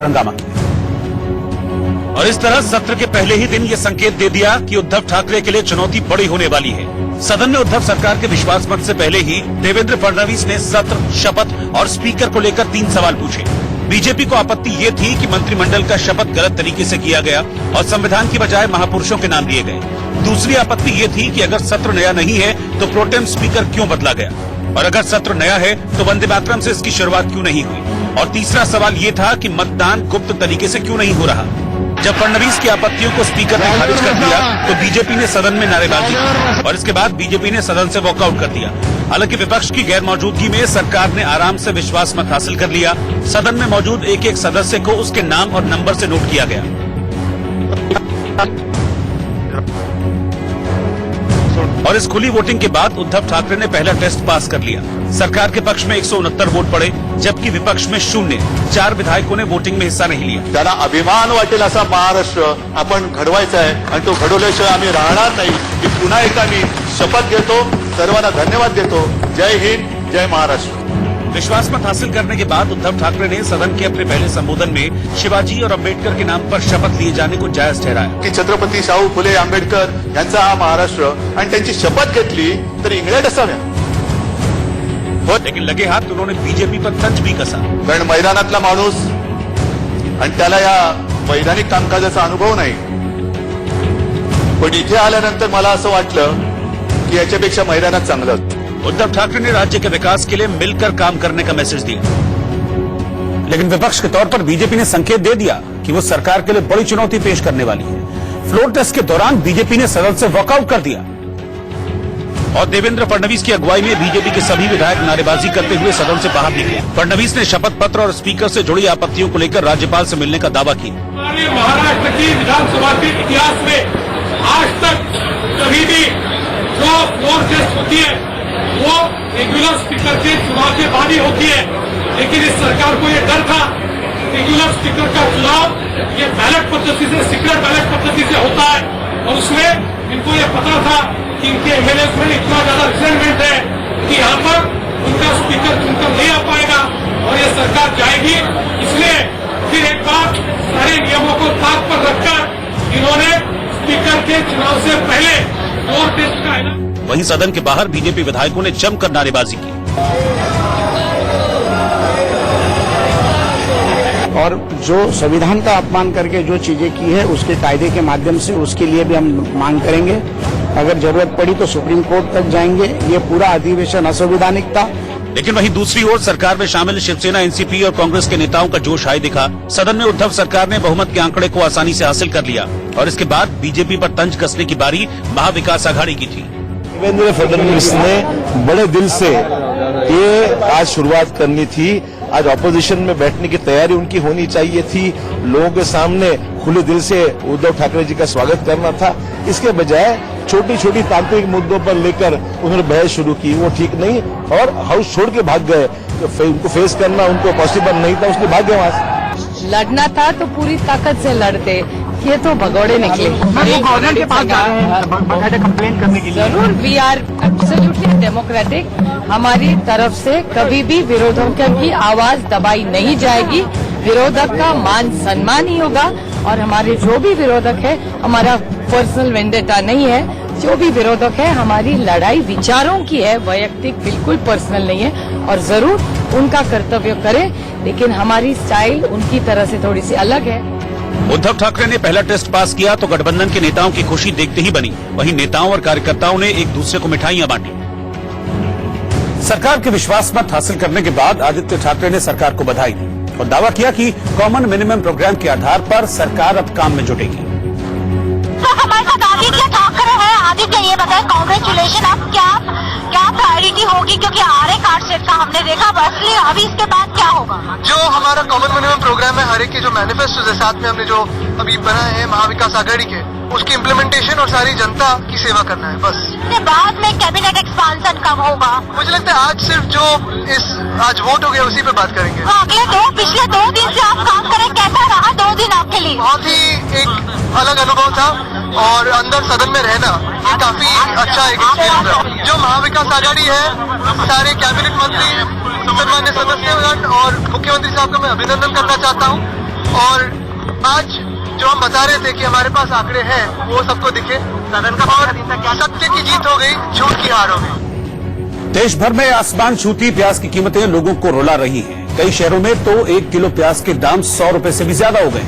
हंगामा किया और इस तरह सत्र के पहले ही दिन यह संकेत दे दिया कि उद्धव ठाकरे के लिए चुनौती बड़ी होने वाली है। सदन में उद्धव सरकार के विश्वास मत से पहले ही देवेंद्र फडणवीस ने सत्र, शपथ और स्पीकर को लेकर 3 सवाल पूछे। बीजेपी को आपत्ति ये थी कि मंत्रिमंडल का शपथ गलत तरीके से किया गया और संविधान की बजाय महापुरुषों के नाम लिए गए। दूसरी आपत्ति ये थी कि अगर सत्र नया नहीं है तो प्रोटेम स्पीकर क्यों बदला गया, और अगर सत्र नया है तो वंदे मातरम से इसकी शुरुआत क्यों नहीं हुई। और तीसरा सवाल ये था कि मतदान गुप्त तरीके से क्यों नहीं हो रहा। जब फडणवीस की आपत्तियों को स्पीकर ने खारिज कर दिया तो बीजेपी ने सदन में नारेबाजी की और इसके बाद बीजेपी ने सदन से वॉकआउट कर दिया। हालांकि विपक्ष की गैर मौजूदगी में सरकार ने आराम से विश्वास मत हासिल कर लिया। सदन में मौजूद एक एक सदस्य को उसके नाम और नंबर से नोट किया गया। और इस खुली वोटिंग के बाद उद्धव ठाकरे ने पहला टेस्ट पास कर लिया। सरकार के पक्ष में 169 वोट पड़े, जबकि विपक्ष में 0। 4 विधायकों ने वोटिंग में हिस्सा नहीं लिया। त्याला अभिमान वाटेल असा महाराष्ट्र आपण घडवायचा आहे आणि तो घडवल्याशिवाय आम्ही राहणार नाही। मी पुन्हा एकदा मी शपथ घेतो, सर्वांना धन्यवाद देतो। जय हिंद, जय महाराष्ट्र। विश्वास मत हासिल करने के बाद उद्धव ठाकरे ने सदन के अपने पहले संबोधन में शिवाजी और अंबेडकर के नाम पर शपथ लिए जाने को जायज ठहराया की छत्रपती शाहू फुले आंबेडकर यांचा हा महाराष्ट्र आणि त्यांची शपथ घेतली तर इंग्लंड असाव्या। लेकिन लगे हाथ उन्होंने बीजेपी पर तंज भी कसा, कारण मैदानातला माणूस आणि त्याला या वैधानिक कामकाजाचा अनुभव नाही। पण इथे आल्यानंतर मला असं वाटलं की याच्यापेक्षा मैदानात चांगलं। उद्धव ठाकरे ने राज्य के विकास के लिए मिलकर काम करने का मैसेज दिया, लेकिन विपक्ष के तौर पर बीजेपी ने संकेत दे दिया कि वो सरकार के लिए बड़ी चुनौती पेश करने वाली है। फ्लोर टेस्ट के दौरान बीजेपी ने सदन से वॉकआउट कर दिया और देवेंद्र फडणवीस की अगुवाई में बीजेपी के सभी विधायक नारेबाजी करते हुए सदन से बाहर निकले। फडणवीस ने शपथ पत्र और स्पीकर से जुड़ी आपत्तियों को लेकर राज्यपाल से मिलने का दावा किया। महाराष्ट्र की विधानसभा के इतिहास में आज तक कभी भी जो फ्लोर टेस्ट होती है वो रेगुलर स्पीकर के चुनाव के बाद ही होती है, लेकिन इस सरकार को ये डर था रेगुलर स्पीकर का चुनाव ये बैलेट पद्धति से, सीक्रेट बैलेट पद्धति से होता है और उसमें इनको ये पता था कि इनके एमएलए में इतना ज्यादा रिजेंटमेंट है कि यहाँ पर उनका स्पीकर चुनकर नहीं आ पाएगा और ये सरकार जाएगी यही इसलिए फिर एक बार सारे नियमों को ताक पर रखकर इन्होंने स्पीकर के चुनाव से पहले फ्लोर टेस्ट का ऐलान। वहीं सदन के बाहर बीजेपी विधायकों ने जमकर नारेबाजी की और जो संविधान का अपमान करके जो चीजें की है उसके कायदे के माध्यम से उसके लिए भी हम मांग करेंगे। अगर जरूरत पड़ी तो सुप्रीम कोर्ट तक जाएंगे। ये पूरा अधिवेशन असंवैधानिक था। लेकिन वहीं दूसरी ओर सरकार में शामिल शिवसेना, एनसीपी और कांग्रेस के नेताओं का जोश हाई दिखा। सदन में उद्धव सरकार ने बहुमत के आंकड़े को आसानी से हासिल कर लिया और इसके बाद बीजेपी पर तंज कसने की बारी महाविकास आघाड़ी की थी। देवेंद्र फडणवीस ने बड़े दिल से ये आज शुरुआत करनी थी। आज ऑपोजिशन में बैठने की तैयारी उनकी होनी चाहिए थी। लोगों के सामने खुले दिल से उद्धव ठाकरे जी का स्वागत करना था। इसके बजाय छोटी छोटी तांत्रिक मुद्दों पर लेकर उन्होंने बहस शुरू की, वो ठीक नहीं और हाउस छोड़ के भाग गए। उनको फेस करना उनको पॉसिबल नहीं था, उसने भाग गए वहां से। लड़ना था तो पूरी ताकत से लड़ते, ये तो भगोड़े निकले। गवर्नर के पास जा रहे हैं कंप्लेन करने के लिए। जरूर, वी आर एब्सोल्युटली डेमोक्रेटिक। हमारी तरफ से कभी भी विरोधकों की आवाज दबाई नहीं जाएगी। विरोधक का मान सम्मान ही होगा और हमारे जो भी विरोधक है, हमारा पर्सनल वेंडेटा नहीं है। जो भी विरोधक है, हमारी लड़ाई विचारों की है, वैयक्तिक बिल्कुल पर्सनल नहीं है और जरूर उनका कर्तव्य करें, लेकिन हमारी स्टाइल उनकी तरह से थोड़ी सी अलग है। उद्धव ठाकरे ने पहला टेस्ट पास किया तो गठबंधन के नेताओं की खुशी देखते ही बनी। वहीं नेताओं और कार्यकर्ताओं ने एक दूसरे को मिठाइयां बांटी। सरकार के विश्वास मत हासिल करने के बाद आदित्य ठाकरे ने सरकार को बधाई दी और दावा किया कि कॉमन मिनिमम प्रोग्राम के आधार पर सरकार अब काम में जुटेगी। तो हमारे साथ आदित्य ठाकरे है। आदित्य, ये बताए, कांग्रेचुलेशन। अब क्या प्रायोरिटी होगी, क्योंकि आरए कार्ड सेट का हमने देखा, बस अभी इसके बाद क्या होगा? जो हमारा कॉमन मिनिमम प्रोग्राम है, हर एक के जो मैनिफेस्टो है, साथ में हमने जो अभी बनाए हैं महाविकास आघाड़ी के, उसकी इम्प्लीमेंटेशन और सारी जनता की सेवा करना है बस। इसके बाद में कैबिनेट एक्सपांशन कब होगा? मुझे लगता है आज सिर्फ जो आज वोट हो गया उसी पे बात करेंगे। पिछले 2 दिन से आप काम करें, कैसा रहा 2 दिन आपके लिए? बहुत ही एक अलग अनुभव था और अंदर सदन में रहना ये काफी अच्छा एक एक्सपीरियंस है। जो महाविकास आघाड़ी है, सारे कैबिनेट मंत्री, सम्मान्य सदस्यगण और मुख्यमंत्री साहब का मैं अभिनंदन करना चाहता हूँ। और आज जो हम बता रहे थे कि हमारे पास आंकड़े हैं, वो सबको दिखे। सदन का और सत्य की जीत हो गई, झूठ की हार हो गई। देश भर में आसमान छूती प्याज की कीमतें लोगों को रुला रही हैं। कई शहरों में तो 1 किलो प्याज के दाम 100 रुपए से भी ज्यादा हो गए।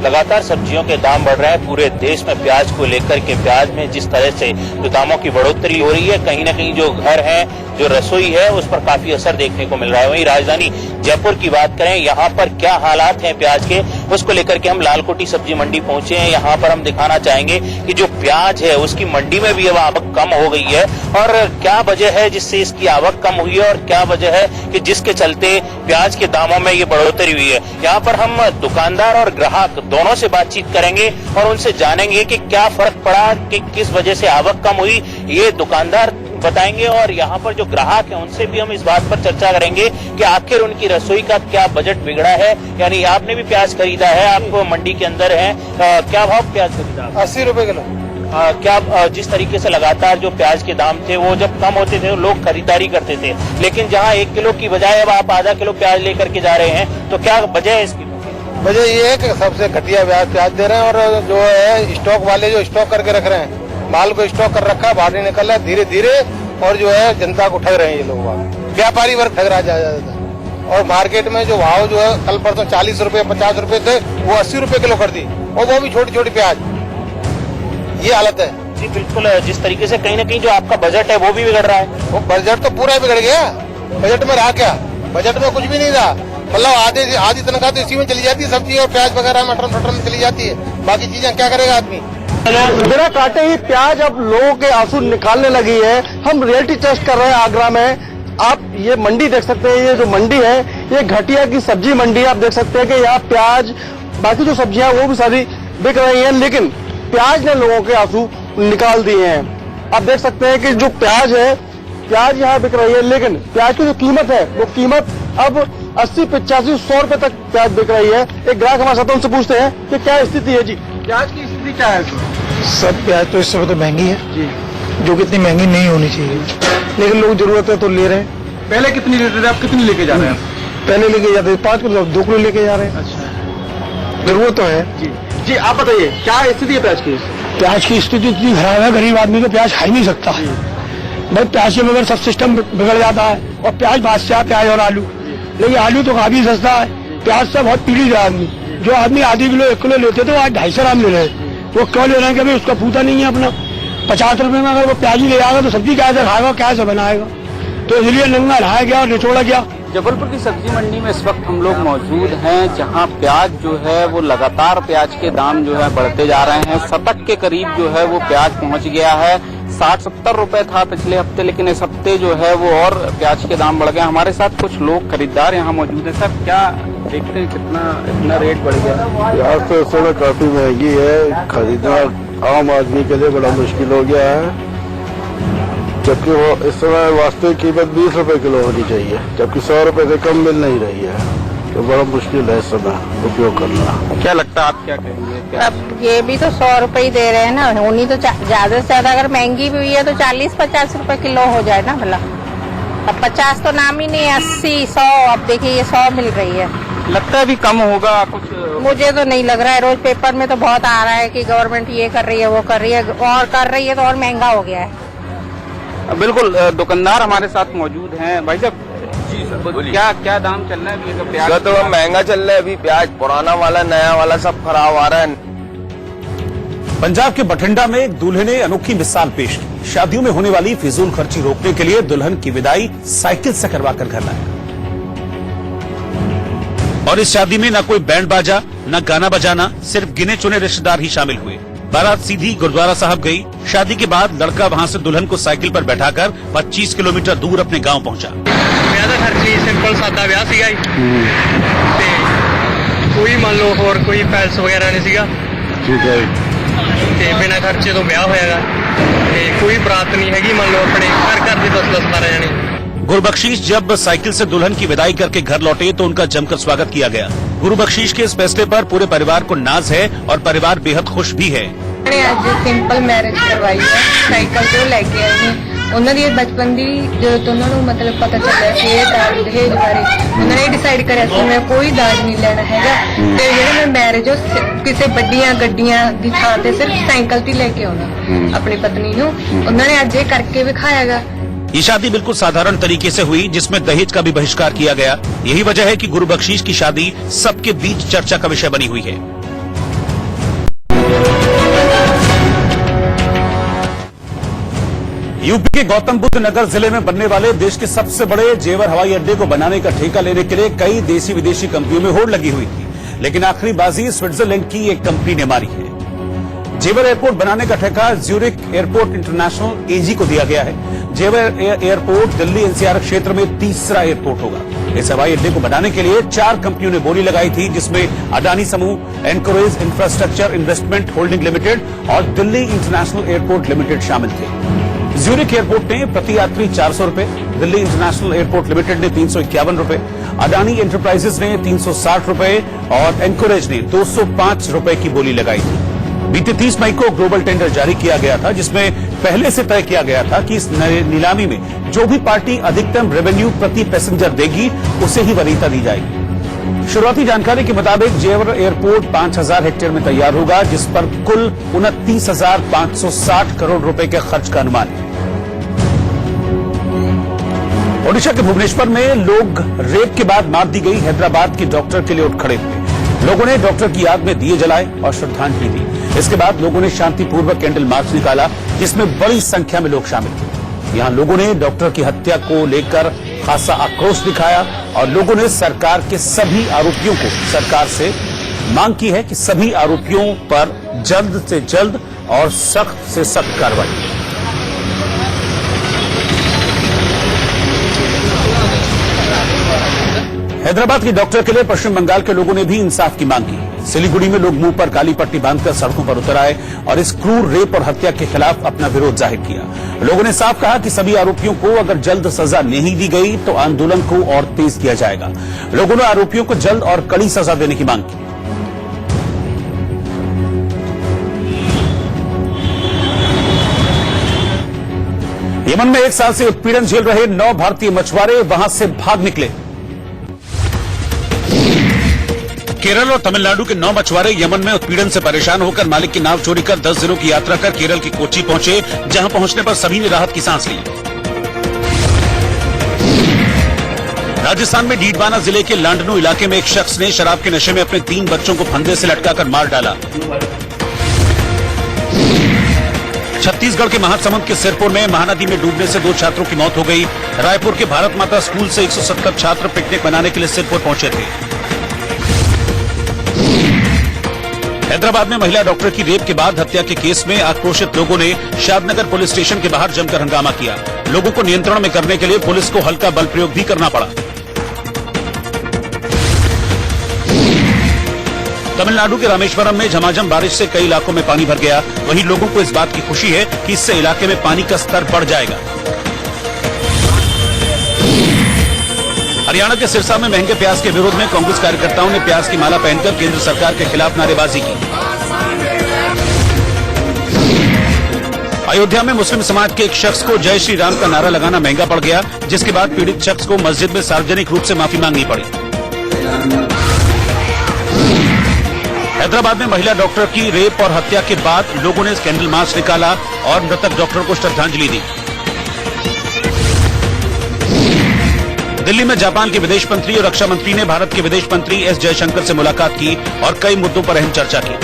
लगातार सब्जियों के दाम बढ़ रहे हैं। पूरे देश में प्याज को लेकर के, प्याज में जिस तरह से जो दामों की बढ़ोतरी हो रही है, कहीं न कहीं जो घर है, जो रसोई है, उस पर काफी असर देखने को मिल रहा है। वहीं राजधानी जयपुर की बात करें, यहाँ पर क्या हालात हैं प्याज के, उसको लेकर के हम लालकोटी सब्जी मंडी पहुंचे हैं। यहाँ पर हम दिखाना चाहेंगे कि जो प्याज है उसकी मंडी में भी अब आवक कम हो गई है और क्या वजह है जिससे इसकी आवक कम हुई है और क्या वजह है कि जिसके चलते प्याज के दामों में ये बढ़ोतरी हुई है। यहाँ पर हम दुकानदार और ग्राहक दोनों से बातचीत करेंगे और उनसे जानेंगे कि क्या फर्क पड़ा, कि किस वजह से आवक कम हुई, ये दुकानदार बताएंगे और यहाँ पर जो ग्राहक हैं उनसे भी हम इस बात पर चर्चा करेंगे कि आखिर उनकी रसोई का क्या बजट बिगड़ा है। यानी आपने भी प्याज खरीदा है, आप मंडी के अंदर हैं, क्या भाव प्याज खरीदा? 80 रुपए किलो। क्या जिस तरीके से लगातार जो प्याज के दाम थे वो जब कम होते थे लोग खरीदारी करते थे, लेकिन जहाँ 1 किलो की बजाय अब आप आधा किलो प्याज लेकर के जा रहे हैं, तो क्या वजह है इसकी? वजह ये है कि सबसे घटिया प्याज दे रहे हैं और जो है स्टॉक वाले जो स्टॉक करके रख रहे हैं, माल को स्टॉक कर रखा है, बाहर नहीं निकल रहा है धीरे धीरे, और जो है जनता को ठग रहे हैं ये लोग। व्यापारी वर्ग ठग रहा है और मार्केट में जो भाव जो है कल परसों 40 रुपए 50 रुपए थे, वो 80 रुपए किलो कर दी, और वो भी छोटी छोटी प्याज। ये हालत है जी बिल्कुल। जिस तरीके से कहीं न कहीं जो आपका बजट है वो भी बिगड़ रहा है। वो बजट तो पूरा बिगड़ गया। बजट में रहा क्या? बजट में कुछ भी नहीं रहा। मतलब आधी तनख्वाह तो इसी में चली जाती है, सब्जी और प्याज वगैरह मटर में चली जाती है, बाकी चीजें क्या करेगा आदमी? बिना काटे ही प्याज अब लोगों के आंसू निकालने लगी है। हम रियलिटी टेस्ट कर रहे हैं आगरा में। आप ये मंडी देख सकते हैं, ये जो मंडी है ये घटिया की सब्जी मंडी है। आप देख सकते हैं कि यहाँ प्याज, बाकी जो सब्जियां वो भी सारी बिक रही हैं, लेकिन प्याज ने लोगों के आंसू निकाल दिए हैं। आप देख सकते हैं कि जो प्याज है, प्याज यहाँ बिक रही है, लेकिन प्याज की जो कीमत है वो कीमत अब 80, 85, 100 रुपए तक प्याज बिक रही है। एक ग्राहक हमारे साथ, उनसे पूछते हैं कि क्या स्थिति है जी, प्याज की स्थिति क्या है? सब प्याज तो इस समय तो महंगी है जी, जो कितनी महंगी नहीं होनी चाहिए, लेकिन लोग जरूरत है तो ले रहे हैं। पहले कितनी लेते थे, आप कितनी लेके जा रहे हैं? पहले लेके जाते 5 किलो 2 किलो लेके जा रहे हैं। अच्छा, जरूरत तो है जी जी। आप बताइए क्या स्थिति है प्याज की? प्याज की स्थिति इतनी खराब है, गरीब आदमी तो प्याज खा ही नहीं सकता। भाई प्याज के बगैर सब सिस्टम बिगड़ जाता है। और प्याज बादशाह, प्याज और आलू, लेकिन आलू तो काफी सस्ता है, प्याज से बहुत पीड़ित है आदमी। जो आदमी आधी किलो 1 किलो लेते थे वो आज 250 ग्राम ले रहे हैं। वो क्यों ले रहे हैं कि भाई उसका पूता नहीं है अपना। 50 रुपए में अगर वो प्याज ही ले आएगा तो सब्जी कैसे खाएगा, कैसे बनाएगा। तो इसलिए नंगा ढाया गया और निचोड़ा गया। जबलपुर की सब्जी मंडी में इस वक्त हम लोग मौजूद हैं, जहां प्याज जो है वो लगातार प्याज के दाम जो है बढ़ते जा रहे हैं। शतक के करीब जो है वो प्याज पहुंच गया है। 60-70 रुपए था पिछले हफ्ते, लेकिन इस हफ्ते जो है वो और प्याज के दाम बढ़ गए। हमारे साथ कुछ लोग खरीदार यहाँ मौजूद है। सर क्या देखते हैं इतना रेट बढ़ गया? प्याज तो इस समय काफी महंगी है, खरीदना आम आदमी के लिए बड़ा मुश्किल हो गया है। जबकि वो इस समय वास्तविक कीमत 20 रुपए किलो होनी चाहिए, जबकि 100 रुपए से कम मिल नहीं रही है। तो बड़ा मुश्किल है इस समय उपयोग करना। क्या लगता है, आप क्या कहेंगे? अब ये भी तो 100 रुपए ही दे रहे हैं ना, उन्हीं तो ज्यादा से ज्यादा अगर महंगी भी हुई है तो 40-50 रुपए किलो हो जाए ना भला। अब 50 तो नाम ही नहीं, 80-100, अब देखिए ये 100 मिल रही है। लगता है अभी कम होगा कुछ? मुझे तो नहीं लग रहा है। रोज पेपर में तो बहुत आ रहा है कि गवर्नमेंट ये कर रही है, वो कर रही है, और कर रही है तो और महंगा हो गया है। बिल्कुल, दुकानदार हमारे साथ मौजूद हैं। भाई साहब जी सर, क्या दाम चल रहा है अभी? प्याज तो महंगा चल रहा है अभी प्याज, पुराना वाला नया वाला सब खराब आ रहा है। पंजाब के बठिंडा में एक दूल्हे ने अनोखी मिसाल पेश की। शादियों में होने वाली फिजूल खर्ची रोकने के लिए दुल्हन की विदाई साइकिल से करवाकर घर लाया। और इस शादी में न कोई बैंड बाजा, न गाना बजाना, सिर्फ गिने चुने रिश्तेदार ही शामिल हुए। बारात सीधी गुरुद्वारा साहब गई। शादी के बाद लड़का वहां से दुल्हन को साइकिल पर बैठाकर 25 किलोमीटर दूर अपने गांव पहुंचा। ਵਿਆਹ ਦਾ ਖਰਚੀ ਸਿੰਪਲ ਸਾਦਾ ਵਿਆਹ ਸੀਗਾ ਜੀ ਤੇ ਕੋਈ ਮੰਨ ਲਓ ਹੋਰ ਕੋਈ ਪੈਲਸ ਵਗੈਰਾ ਨਹੀਂ ਸੀਗਾ। ठीक है। ਤੇ ਬਿਨਾਂ ਖਰਚੇ ਤੋਂ ਵਿਆਹ ਹੋਇਆਗਾ ਤੇ ਕੋਈ ਬਰਾਤ ਨਹੀਂ ਹੈਗੀ। ਮੰਨ ਲਓ ਆਪਣੇ ਘਰ ਦੇ 10-10 12 ਜਣੇ। गुरुबख्शीश जब साइकिल से दुल्हन की विदाई करके घर लौटे तो उनका जमकर स्वागत किया गया। गुरुबख्शीश के इस फैसले पर पूरे परिवार को नाज है और परिवार बेहद खुश भी है। मैंने आज सिंपल मैरिज करवाई है, साइकिल तो लेके आई। ਉਹਨਾਂ ਦੀ ਬਚਪਨ ਦੀ ਜਦੋਂ ਤੋਂ ਉਹਨਾਂ ਨੂੰ ਮਤਲਬ ਪਤਾ ਚੱਲਿਆ ਕਿ ਇਹ ਦਾਜ ਦਹੇਜ ਬਾਰੇ, ਉਹਨਾਂ ਨੇ ਡਿਸਾਈਡ ਕਰਿਆ ਕਿ ਮੈਂ ਕੋਈ ਦਾਜ ਨਹੀਂ ਲੈਣਾ ਹੈਗਾ ਤੇ ਜਿਹੜੇ ਮੈਂ ਮੈਰਿਜ ਕਿਸੇ ਵੱਡੀਆਂ ਗੱਡੀਆਂ ਦੀ ਥਾਂ ਤੇ ਸਿਰਫ ਸਾਈਕਲ ਤੇ ਲੈ ਕੇ ਆਉਣਾ ਆਪਣੀ ਪਤਨੀ ਨੂੰ। ਉਹਨਾਂ ਨੇ ਅੱਜ ਇਹ ਕਰਕੇ ਵਿਖਾਇਆਗਾ। ये शादी बिल्कुल साधारण तरीके से हुई, जिसमें दहेज का भी बहिष्कार किया गया। यही वजह है कि गुरुबख्शीश की शादी सबके बीच चर्चा का विषय बनी हुई है। यूपी के गौतम बुद्ध नगर जिले में बनने वाले देश के सबसे बड़े जेवर हवाई अड्डे को बनाने का ठेका लेने के लिए कई देसी विदेशी कंपनियों में होड़ लगी हुई थी, लेकिन आखिरी बाजी स्विट्जरलैंड की एक कंपनी ने मारी है। जेवर एयरपोर्ट बनाने का ठेका ज्यूरिक एयरपोर्ट इंटरनेशनल एजी को दिया गया है। जेवर एयरपोर्ट दिल्ली एनसीआर क्षेत्र में तीसरा एयरपोर्ट होगा। इस हवाई अड्डे को बनाने के लिए 4 कंपनियों ने बोली लगाई थी, जिसमें अडानी समूह, Anchorage infrastructure investment holding limited और दिल्ली इंटरनेशनल एयरपोर्ट लिमिटेड शामिल थे। ज्यूरिक एयरपोर्ट ने प्रति यात्री 400 रुपए, दिल्ली इंटरनेशनल एयरपोर्ट लिमिटेड ने 351 रुपए, अडानी एंटरप्राइजेज ने 360 रुपए और एनकोरेज ने 205 रुपए की बोली लगाई थी। बीते 30 मई को ग्लोबल टेंडर जारी किया गया था, जिसमें पहले से तय किया गया था कि इस नीलामी में जो भी पार्टी अधिकतम रेवेन्यू प्रति पैसेंजर देगी उसे ही वरीयता दी जाएगी। शुरुआती जानकारी के मुताबिक जेवर एयरपोर्ट 5000 हेक्टेयर में तैयार होगा, जिस पर कुल 29,560 करोड़ रुपए के खर्च का अनुमान है। ओडिशा के भुवनेश्वर में लोग रेप के बाद मार दी गई हैदराबाद के डॉक्टर के लिए उठ खड़े हुए। लोगों ने डॉक्टर की याद में दिए जलाए और श्रद्धांजलि दी। इसके बाद लोगों ने शांतिपूर्वक कैंडल मार्च निकाला, जिसमें बड़ी संख्या में लोग शामिल थे। यहां लोगों ने डॉक्टर की हत्या को लेकर खासा आक्रोश दिखाया और लोगों ने सरकार के सभी आरोपियों को सरकार से मांग की है कि सभी आरोपियों पर जल्द से जल्द और सख्त से सख्त कार्रवाई। हैदराबाद के डॉक्टर के लिए पश्चिम बंगाल के लोगों ने भी इंसाफ की मांग की। सिलीगुड़ी में लोग मुंह पर काली पट्टी बांधकर सड़कों पर उतर आए और इस क्रूर रेप और हत्या के खिलाफ अपना विरोध जाहिर किया। लोगों ने साफ कहा कि सभी आरोपियों को अगर जल्द सजा नहीं दी गई तो आंदोलन को और तेज किया जाएगा। लोगों ने आरोपियों को जल्द और कड़ी सजा देने की मांग की। यमन में 1 साल से उत्पीड़न झेल रहे 9 भारतीय मछुआरे वहां से भाग निकले। केरल और तमिलनाडु के 9 मछुआरे यमन में उत्पीड़न से परेशान होकर मालिक की नाव चोरी कर 10 दिनों की यात्रा कर केरल के कोच्चि पहुंचे, जहां पहुंचने पर सभी ने राहत की सांस ली। राजस्थान में डीडवाना जिले के लांडनू इलाके में एक शख्स ने शराब के नशे में अपने 3 बच्चों को फंदे से लटकाकर मार डाला। छत्तीसगढ़ के महासमुंद के सिरपुर में महानदी में डूबने से 2 छात्रों की मौत हो गई। रायपुर के भारत माता स्कूल से 170 छात्र पिकनिक मनाने के लिए सिरपुर पहुंचे थे। हैदराबाद में महिला डॉक्टर की रेप के बाद हत्या के केस में आक्रोशित लोगों ने शादनगर पुलिस स्टेशन के बाहर जमकर हंगामा किया। लोगों को नियंत्रण में करने के लिए पुलिस को हल्का बल प्रयोग भी करना पड़ा। तमिलनाडु के रामेश्वरम में झमाझम बारिश से कई इलाकों में पानी भर गया। वहीं लोगों को इस बात की खुशी है कि इससे इलाके में पानी का स्तर बढ़ जाएगा। हरियाणा के सिरसा में महंगे प्याज के विरोध में कांग्रेस कार्यकर्ताओं ने प्याज की माला पहनकर केंद्र सरकार के खिलाफ नारेबाजी की। अयोध्या में मुस्लिम समाज के एक शख्स को जय श्री राम का नारा लगाना महंगा पड़ गया, जिसके बाद पीड़ित शख्स को मस्जिद में सार्वजनिक रूप से माफी मांगनी पड़ी। हैदराबाद में महिला डॉक्टर की रेप और हत्या के बाद लोगों ने कैंडल मार्च निकाला और मृतक डॉक्टर को श्रद्धांजलि दी। दिल्ली में जापान के विदेश मंत्री और रक्षा मंत्री ने भारत के विदेश मंत्री एस जयशंकर से मुलाकात की और कई मुद्दों पर अहम चर्चा की।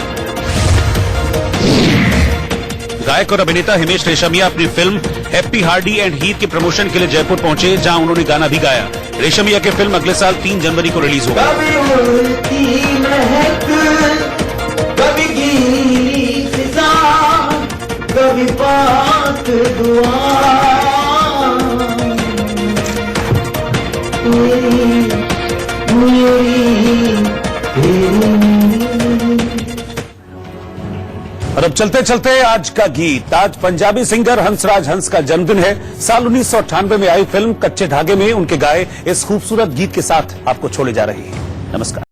गायक और अभिनेता हिमेश रेशमिया अपनी फिल्म हैप्पी हार्डी एंड हीर के प्रमोशन के लिए जयपुर पहुंचे, जहां उन्होंने गाना भी गाया। रेशमिया की फिल्म अगले साल 3 जनवरी को रिलीज होगी। और अब चलते चलते आज का गीत। आज पंजाबी सिंगर हंसराज हंस का जन्मदिन है। साल 1998 में आई फिल्म कच्चे धागे में उनके गाए इस खूबसूरत गीत के साथ आपको छोड़े जा रही है। नमस्कार।